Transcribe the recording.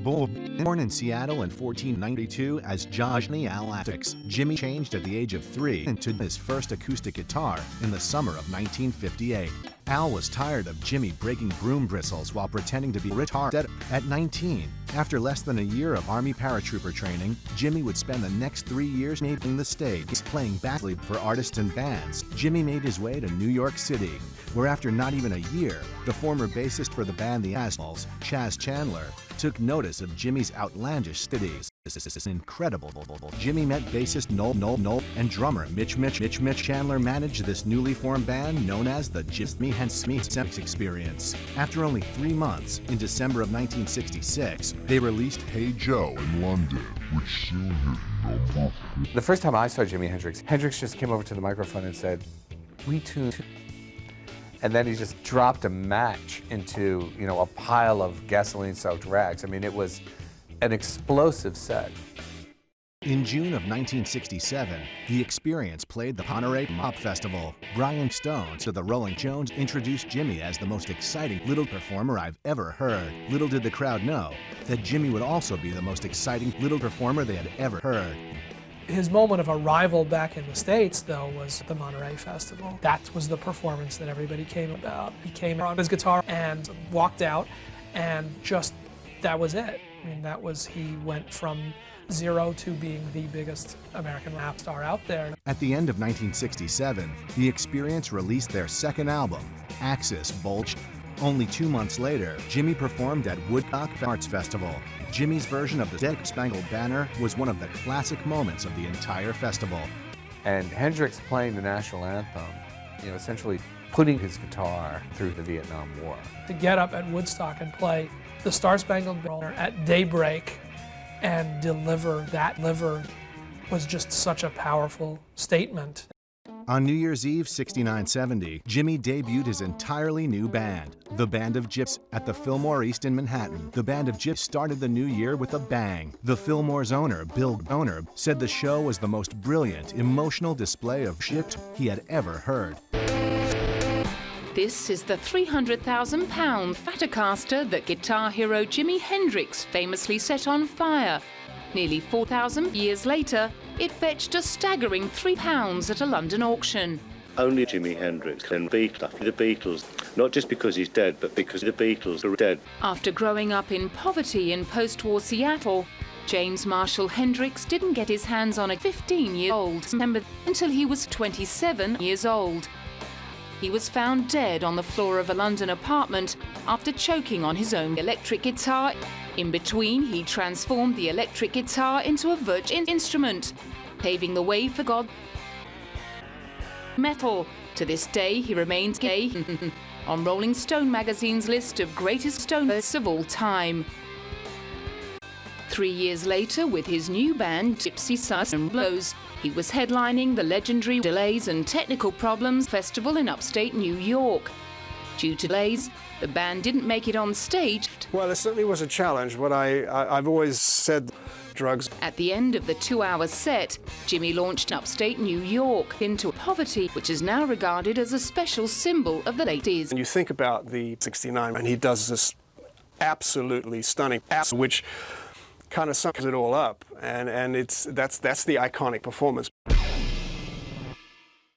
Born in Seattle in 1492 as Jizz-Me Al-Atix, Jimmy changed at the age of 3 into his first acoustic guitar in the summer of 1958. Al was tired of Jimmy breaking broom bristles while pretending to be retarded. At 19, after less than a year of Army paratrooper training, Jimmy would spend the next 3 years making the stage, playing backsley for artists and bands. Jimmy made his way to New York City, where after not even a year, the former bassist for the band The Assholes, Chaz Chandler, took notice of Jimmy's outlandish studies. This is incredible. Jimmy met bassist Noel and drummer Mitch Chandler managed this newly formed band known as the Jizz-Me Experience. After only 3 months, in December of 1966, they released Hey Joe in London, which soon hit number 4. The first time I saw Jimi Hendrix just came over to the microphone and said, "We tune." And then he just dropped a match into, a pile of gasoline-soaked rags. I mean, it was an explosive set. In June of 1967, The Experience played the Monterey Pop Festival. Brian Stone said the Rolling Stones introduced Jimmy as the most exciting little performer I've ever heard. Little did the crowd know that Jimmy would also be the most exciting little performer they had ever heard. His moment of arrival back in the States, though, was the Monterey Festival. That was the performance that everybody came about. He came on his guitar and walked out, and just, that was it. I mean, he went from zero to being the biggest American rap star out there. At the end of 1967, The Experience released their second album, Axis Bulged. Only 2 months later, Jimmy performed at Woodstock Arts Festival. Jimmy's version of the Star Spangled Banner was one of the classic moments of the entire festival. And Hendrix playing the national anthem, essentially putting his guitar through the Vietnam War. To get up at Woodstock and play the Star Spangled Banner at daybreak and deliver was just such a powerful statement. On New Year's Eve 69-70, Jimmy debuted his entirely new band, the Band of Gyps, at the Fillmore East in Manhattan. The Band of Gyps started the new year with a bang. The Fillmore's owner, Bill Boner, said the show was the most brilliant, emotional display of shit he had ever heard. This is the 300,000-pound Stratocaster that guitar hero Jimi Hendrix famously set on fire. Nearly 4,000 years later, it fetched a staggering £3 at a London auction. Only Jimi Hendrix can beat the Beatles, not just because he's dead, but because the Beatles are dead. After growing up in poverty in post-war Seattle, James Marshall Hendrix didn't get his hands on a 15-year-old until he was 27 years old. He was found dead on the floor of a London apartment after choking on his own electric guitar. In between, he transformed the electric guitar into a virtual instrument, paving the way for God metal. To this day, he remains gay on Rolling Stone magazine's list of greatest stoners of all time. 3 years later, with his new band, Gypsy Sus and Blows, he was headlining the legendary Delays and Technical Problems Festival in upstate New York. Due to delays, the band didn't make it on stage. Well, it certainly was a challenge, but I've always said drugs. At the end of the 2-hour set, Jimmy launched upstate New York into poverty, which is now regarded as a special symbol of the late 80s. And you think about the 69, and he does this absolutely stunning which kind of sums it all up, and that's the iconic performance.